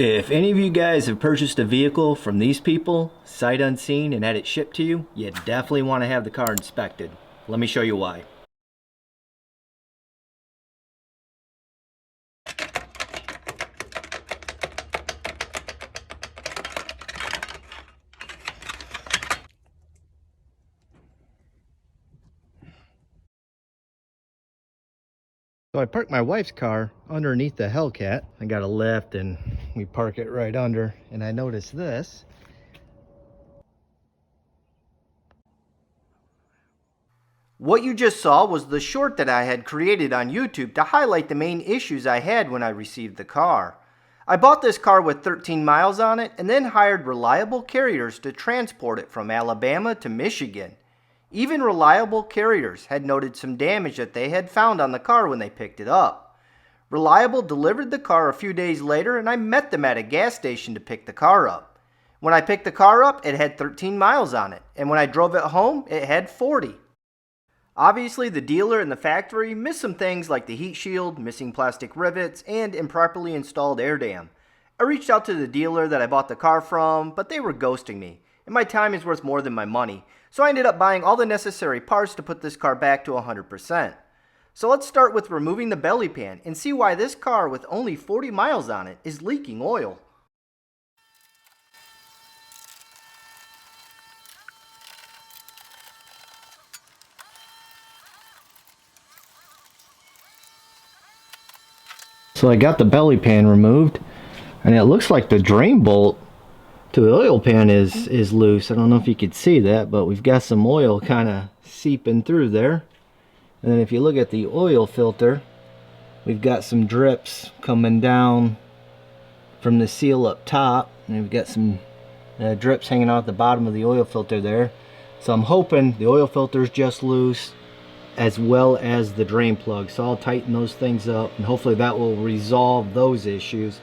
If any of you guys have purchased a vehicle from these people, sight unseen, and had it shipped to you, you definitely want to have the car inspected. Let me show you why. So I parked my wife's car underneath the Hellcat. I got a lift and we park it right under, and I noticed this. What you just saw was the short that I had created on YouTube to highlight the main issues I had when I received the car. I bought this car with 13 miles on it and then hired reliable carriers to transport it from Alabama to Michigan. Even reliable carriers had noted some damage that they had found on the car when they picked it up. Reliable delivered the car a few days later, and I met them at a gas station to pick the car up. When I picked the car up, it had 13 miles on it, and when I drove it home, it had 40. Obviously, the dealer and the factory missed some things like the heat shield, missing plastic rivets, and improperly installed air dam. I reached out to the dealer that I bought the car from, but they were ghosting me, and my time is worth more than my money, so I ended up buying all the necessary parts to put this car back to 100%. So let's start with removing the belly pan and see why this car with only 40 miles on it is leaking oil. So I got the belly pan removed, and it looks like the drain bolt to the oil pan is loose. I don't know if you could see that, but we've got some oil kind of seeping through there. And then if you look at the oil filter, we've got some drips coming down from the seal up top, and we've got some drips hanging out at the bottom of the oil filter there. So I'm hoping the oil filter is just loose, as well as the drain plug. So I'll tighten those things up, and hopefully that will resolve those issues.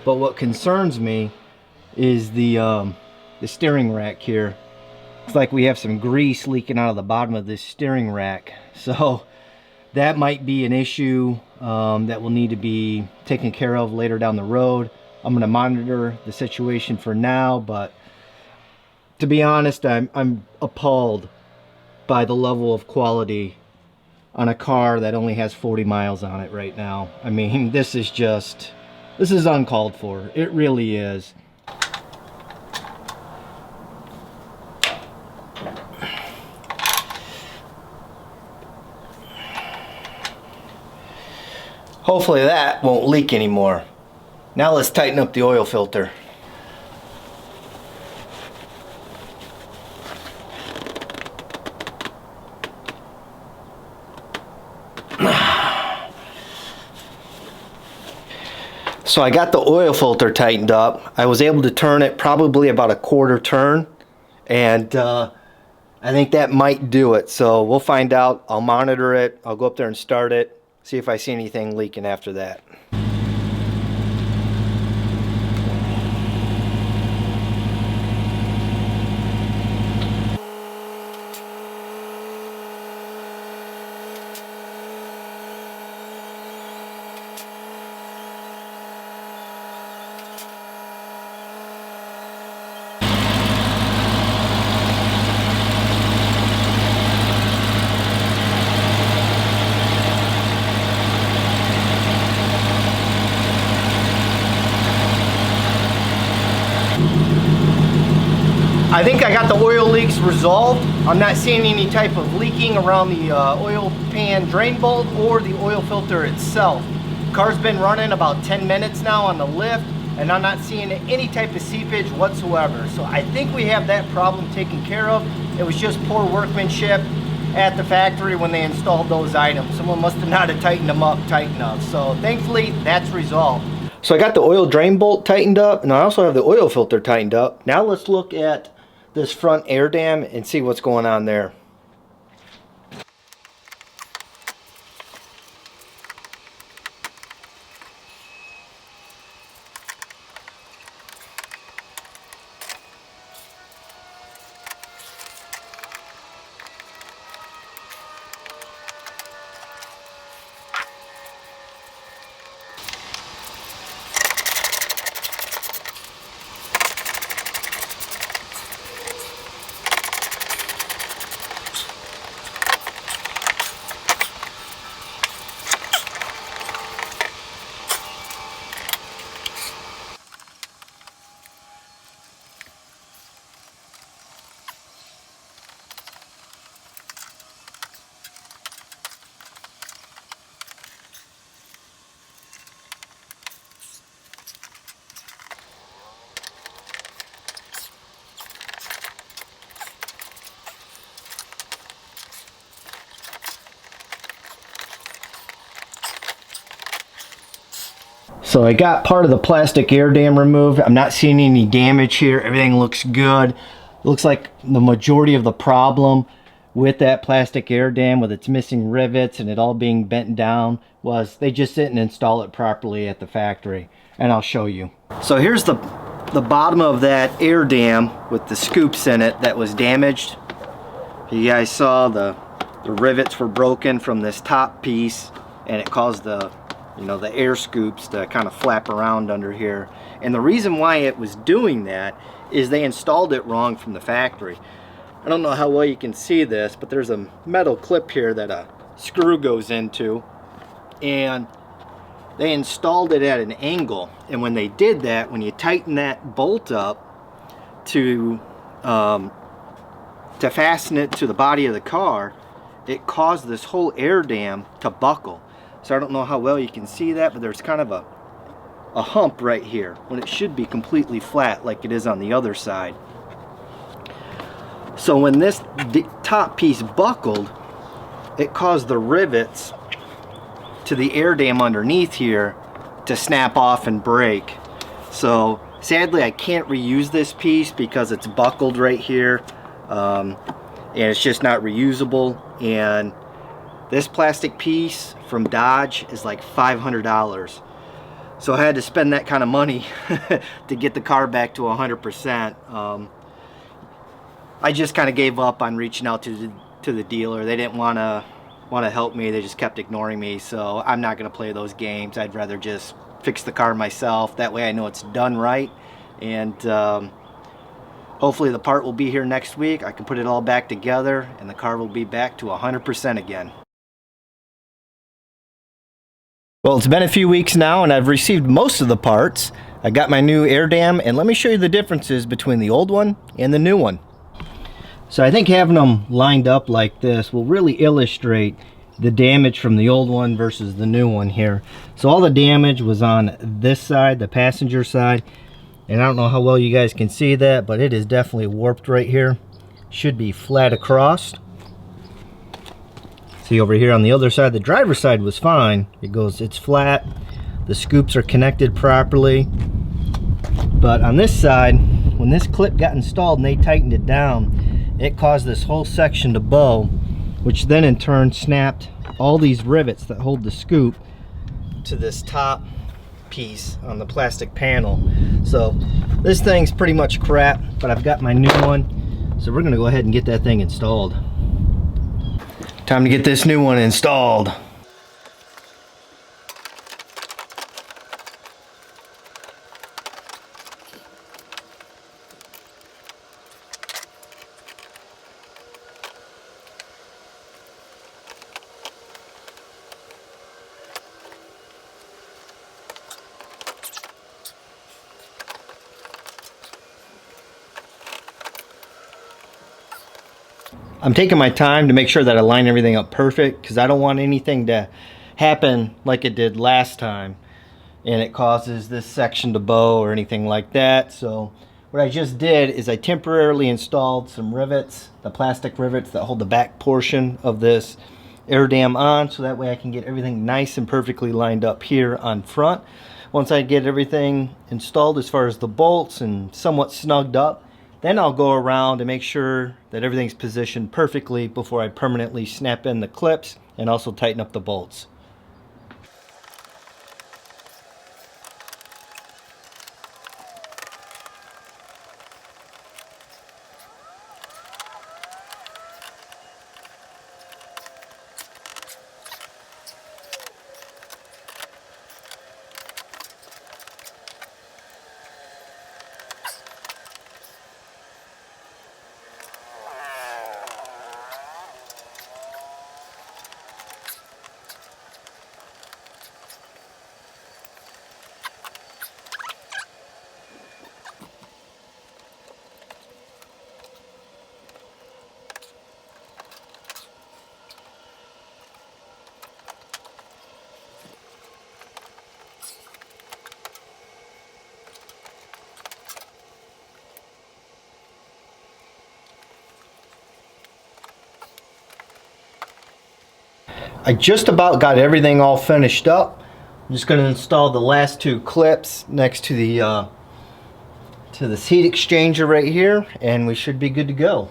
But what concerns me is the steering rack here. It's like we have some grease leaking out of the bottom of this steering rack. So that might be an issue that will need to be taken care of later down the road. I'm going to monitor the situation for now, but to be honest, I'm appalled by the level of quality on a car that only has 40 miles on it right now. I mean, this is uncalled for. It really is. Hopefully that won't leak anymore. Now let's tighten up the oil filter. So I got the oil filter tightened up. I was able to turn it probably about a quarter turn, and I think that might do it. So we'll find out. I'll monitor it. I'll go up there and start it, see if I see anything leaking after that. I think I got the oil leaks resolved. I'm not seeing any type of leaking around the oil pan drain bolt or the oil filter itself. Car's been running about 10 minutes now on the lift, and I'm not seeing any type of seepage whatsoever. So I think we have that problem taken care of. It was just poor workmanship at the factory when they installed those items. Someone must have not have tightened them up tight enough. So thankfully that's resolved. So I got the oil drain bolt tightened up, and I also have the oil filter tightened up. Now let's look at this front air dam and see what's going on there. So I got part of the plastic air dam removed. I'm not seeing any damage here. Everything looks good. Looks like the majority of the problem with that plastic air dam, with its missing rivets and it all being bent down, was they just didn't install it properly at the factory. And I'll show you. So here's the bottom of that air dam with the scoops in it that was damaged. You guys saw the rivets were broken from this top piece, and it caused the air scoops to kind of flap around under here. And the reason why it was doing that is they installed it wrong from the factory. I don't know how well you can see this, but there's a metal clip here that a screw goes into, and they installed it at an angle. And when they did that, when you tighten that bolt up to fasten it to the body of the car, it caused this whole air dam to buckle. So I don't know how well you can see that, but there's kind of a hump right here when it should be completely flat like it is on the other side. So when this top piece buckled, it caused the rivets to the air dam underneath here to snap off and break. So sadly I can't reuse this piece because it's buckled right here, and it's just not reusable. And this plastic piece from Dodge is like $500. So I had to spend that kind of money to get the car back to 100%. I just kind of gave up on reaching out to the dealer. They didn't want to help me. They just kept ignoring me. So I'm not going to play those games. I'd rather just fix the car myself. That way I know it's done right. And hopefully the part will be here next week. I can put it all back together and the car will be back to 100% again. Well, it's been a few weeks now and I've received most of the parts. I got my new air dam, and let me show you the differences between the old one and the new one. So I think having them lined up like this will really illustrate the damage from the old one versus the new one here. So all the damage was on this side, the passenger side, and I don't know how well you guys can see that, but it is definitely warped right here. Should be flat across. See over here on the other side, the driver's side was fine. It's flat. The scoops are connected properly. But on this side, when this clip got installed and they tightened it down, it caused this whole section to bow, which then in turn snapped all these rivets that hold the scoop to this top piece on the plastic panel. So this thing's pretty much crap, but I've got my new one. So we're gonna go ahead and get that thing installed. Time to get this new one installed. I'm taking my time to make sure that I line everything up perfect, because I don't want anything to happen like it did last time and it causes this section to bow or anything like that. So what I just did is I temporarily installed some rivets, the plastic rivets that hold the back portion of this air dam on, so that way I can get everything nice and perfectly lined up here on front. Once I get everything installed as far as the bolts and somewhat snugged up, then I'll go around and make sure that everything's positioned perfectly before I permanently snap in the clips and also tighten up the bolts. I just about got everything all finished up. I'm just going to install the last two clips next to the to this heat exchanger right here, and we should be good to go.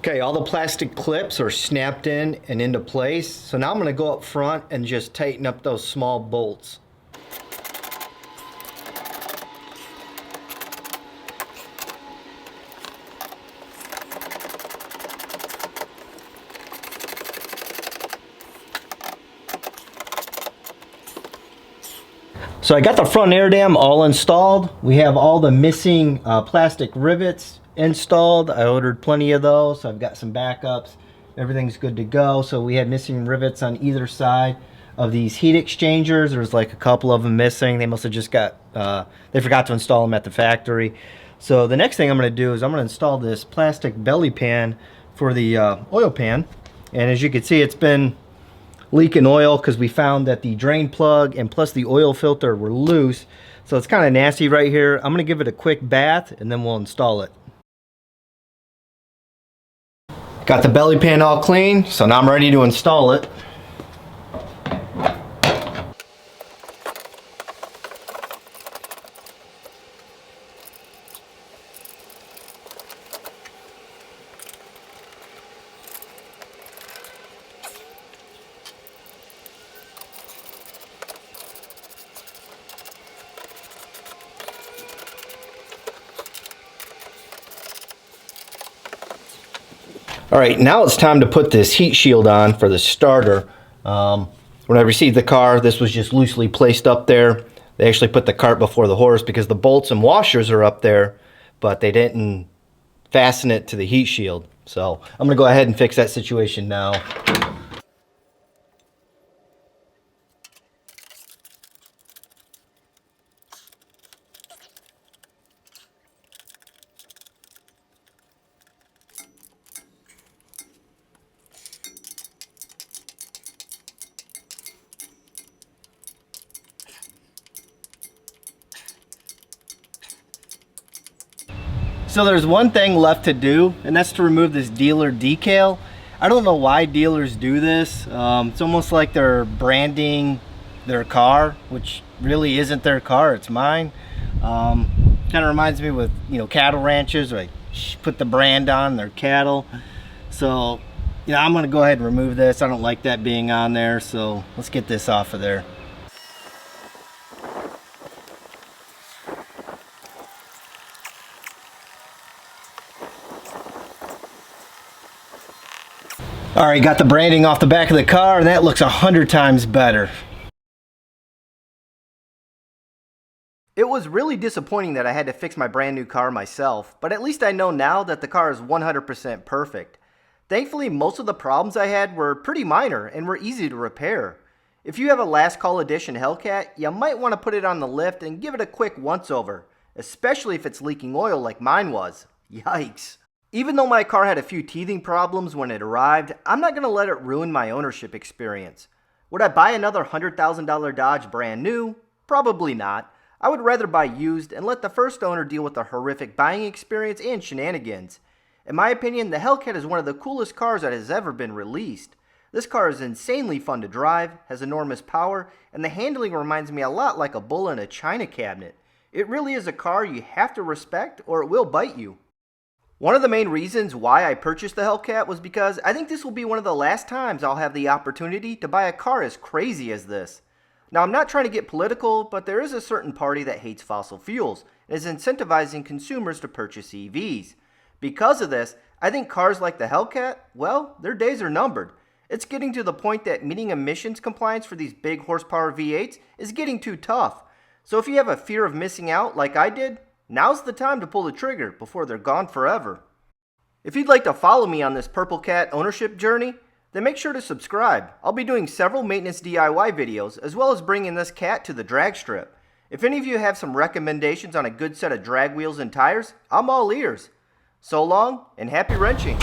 Okay, all the plastic clips are snapped in and into place. So now I'm going to go up front and just tighten up those small bolts. So I got the front air dam all installed. We have all the missing plastic rivets installed. I ordered plenty of those, so I've got some backups. Everything's good to go. So we had missing rivets on either side of these heat exchangers. There's like a couple of them missing. They must have just got, they forgot to install them at the factory. So the next thing I'm going to do is I'm going to install this plastic belly pan for the oil pan. And as you can see, it's been leaking oil because we found that the drain plug and plus the oil filter were loose. So it's kind of nasty right here. I'm going to give it a quick bath and then we'll install it. Got the belly pan all clean, so now I'm ready to install it. All right, now it's time to put this heat shield on for the starter. When I received the car, this was just loosely placed up there. They actually put the cart before the horse because the bolts and washers are up there, but they didn't fasten it to the heat shield. So I'm gonna go ahead and fix that situation now. So there's one thing left to do, and that's to remove this dealer decal. I don't know why dealers do this. It's almost like they're branding their car, which really isn't their car, it's mine. Kind of reminds me with, you know, cattle ranches, where they put the brand on their cattle. So, you know, I'm gonna go ahead and remove this. I don't like that being on there, so let's get this off of there. All right, got the branding off the back of the car, and that looks 100 times better. It was really disappointing that I had to fix my brand new car myself, but at least I know now that the car is 100% perfect. Thankfully, most of the problems I had were pretty minor and were easy to repair. If you have a Last Call Edition Hellcat, you might want to put it on the lift and give it a quick once-over, especially if it's leaking oil like mine was. Yikes. Even though my car had a few teething problems when it arrived, I'm not going to let it ruin my ownership experience. Would I buy another $100,000 Dodge brand new? Probably not. I would rather buy used and let the first owner deal with the horrific buying experience and shenanigans. In my opinion, the Hellcat is one of the coolest cars that has ever been released. This car is insanely fun to drive, has enormous power, and the handling reminds me a lot like a bull in a china cabinet. It really is a car you have to respect or it will bite you. One of the main reasons why I purchased the Hellcat was because I think this will be one of the last times I'll have the opportunity to buy a car as crazy as this. Now, I'm not trying to get political, but there is a certain party that hates fossil fuels and is incentivizing consumers to purchase EVs. Because of this, I think cars like the Hellcat, well, their days are numbered. It's getting to the point that meeting emissions compliance for these big horsepower V8s is getting too tough. So if you have a fear of missing out like I did, now's the time to pull the trigger before they're gone forever. If you'd like to follow me on this Purple Cat ownership journey, then make sure to subscribe. I'll be doing several maintenance DIY videos as well as bringing this cat to the drag strip. If any of you have some recommendations on a good set of drag wheels and tires, I'm all ears. So long and happy wrenching.